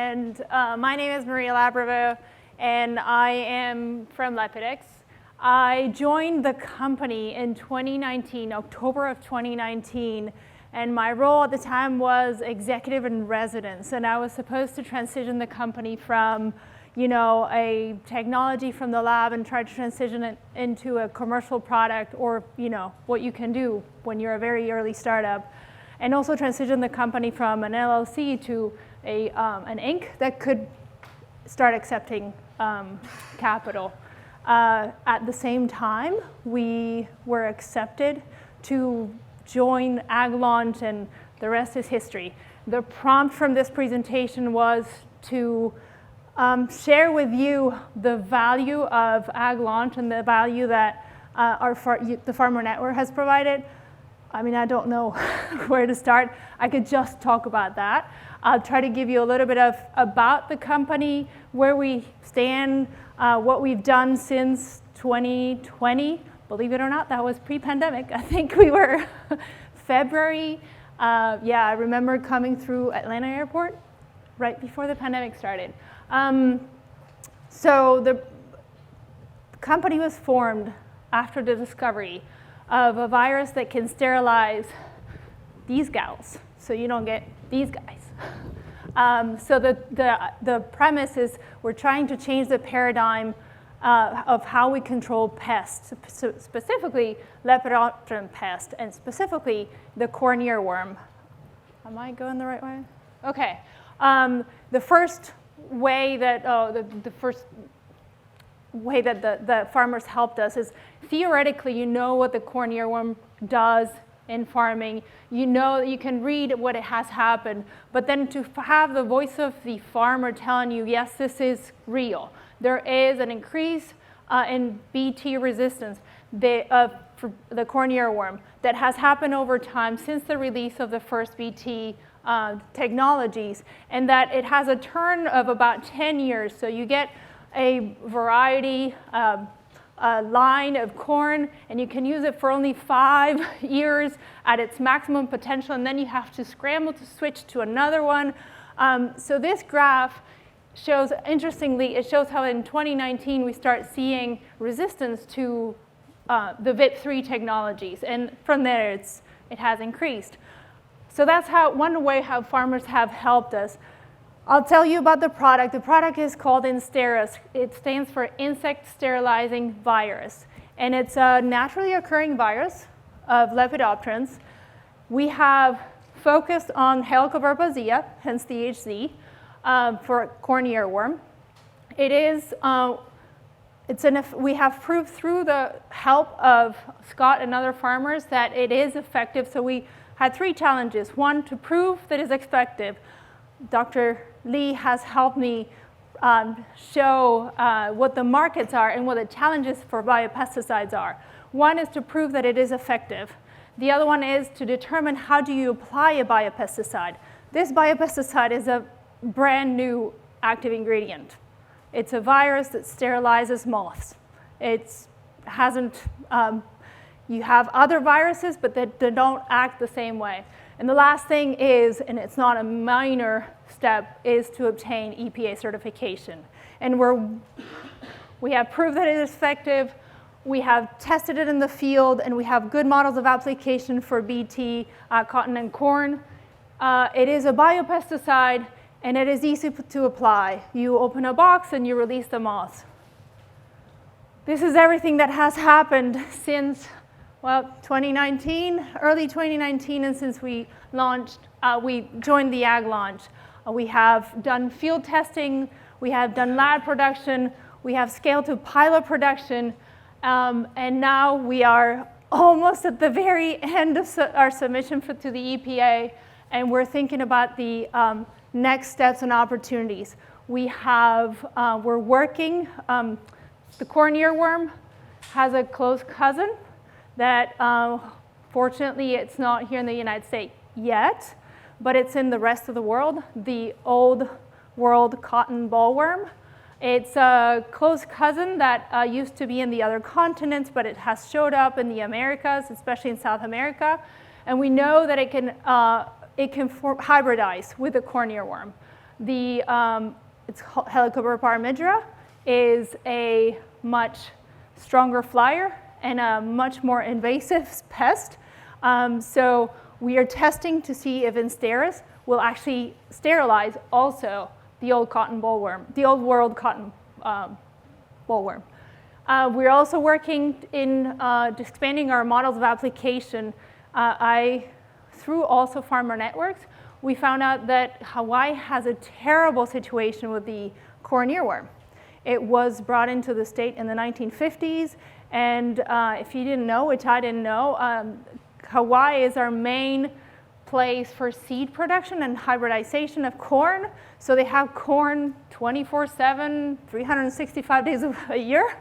and my name is Maria Labreveux, and I am from Lepidext. I joined the company in 2019, October of 2019, and my role at the time was executive in residence, and I was supposed to transition the company from a technology from the lab and try to transition it into a commercial product, or what you can do when you're a very early startup, and also transition the company from an LLC to an Inc. that could start accepting capital. At the same time, we were accepted to join Ag Launch, and the rest is history. The prompt from this presentation was to share with you the value of Ag Launch and the value that the Farmer Network has provided. I mean, I don't know where to start. I could just talk about that. I'll try to give you a little bit about the company, where we stand, what we've done since 2020. Believe it or not, that was pre-pandemic. I think we were February. I remember coming through Atlanta Airport right before the pandemic started. So the company was formed after the discovery of a virus that can sterilize these gals, so you don't get these guys. So the premise is we're trying to change the paradigm of how we control pests, specifically Lepidopteran pest, and specifically the corn earworm. Am I going the right way? Okay. The first way that the farmers helped us is theoretically you know what the corn earworm does in farming. You know that you can read what it has happened, but then to have the voice of the farmer telling you, yes, this is real. There is an increase in BT resistance for the corn earworm that has happened over time since the release of the first BT technologies, and that it has a turn of about 10 years. So you get a variety, a line of corn, and you can use it for only 5 years at its maximum potential, and then you have to scramble to switch to another one. So this graph shows, interestingly, it shows how in 2019 we start seeing resistance to the VIP3 technologies, and from there it has increased. So that's one way how farmers have helped us. I'll tell you about the product. The product is called Insteris. It stands for insect sterilizing virus. And it's a naturally occurring virus of Lepidopterans. We have focused on Helicobarbazia, hence the HZ, for corn earworm. We have proved through the help of Scott and other farmers that it is effective. So we had 3 challenges. One, to prove that it's effective. Dr. Lee has helped me show what the markets are and what the challenges for biopesticides are. One is to prove that it is effective. The other one is to determine how do you apply a biopesticide. This biopesticide is a brand new active ingredient. It's a virus that sterilizes moths. You have other viruses, but they don't act the same way. And the last thing is, and it's not a minor step, is to obtain EPA certification. And we have proved that it is effective, we have tested it in the field, and we have good models of application for BT, cotton, and corn. It is a biopesticide, and it is easy to apply. You open a box and you release the moths. This is everything that has happened since 2019, early 2019, and since we joined the Ag Launch. We have done field testing, we have done lab production, we have scaled to pilot production, and now we are almost at the very end of our submission to the EPA, and we're thinking about the next steps and opportunities. We're working, the corn earworm has a close cousin that fortunately it's not here in the United States yet, but it's in the rest of the world, the old world cotton bollworm. It's a close cousin that used to be in the other continents, but it has showed up in the Americas, especially in South America. And we know that it can hybridize with the corn earworm. it's Helicobra parmigera, is a much stronger flyer and a much more invasive pest. So we are testing to see if Ensteris will actually sterilize also the old cotton bollworm, the old world cotton bollworm. We're also working in expanding our models of application. Through also farmer networks, we found out that Hawaii has a terrible situation with the corn earworm. It was brought into the state in the 1950s, and if you didn't know, which I didn't know, Hawaii is our main place for seed production and hybridization of corn. So they have corn 24/7, 365 days a year.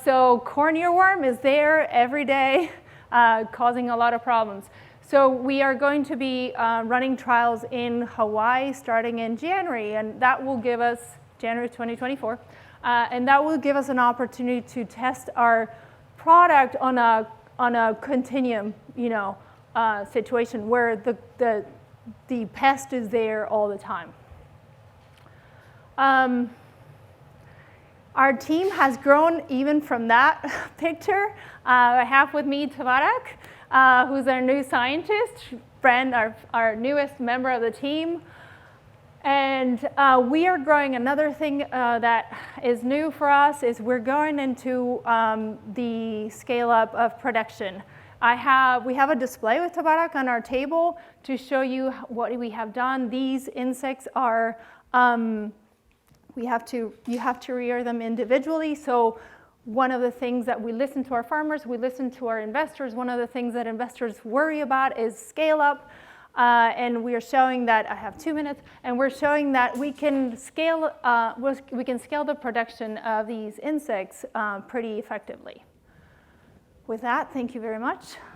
So corn earworm is there every day, causing a lot of problems. So we are going to be running trials in Hawaii starting in January, and that will give us, January 2024, and that will give us an opportunity to test our product on a continuum, situation where the pest is there all the time. Our team has grown even from that picture. I have with me Tabarak, who's our new scientist, friend, our newest member of the team. And we are growing. Another thing that is new for us is we're going into the scale up of production. We have a display with Tabarak on our table to show you what we have done. These insects are, you have to rear them individually. So one of the things that we listen to our farmers, we listen to our investors. One of the things that investors worry about is scale up. And we are showing that, I have 2 minutes, and we're showing that we can scale the production of these insects pretty effectively. With that, thank you very much.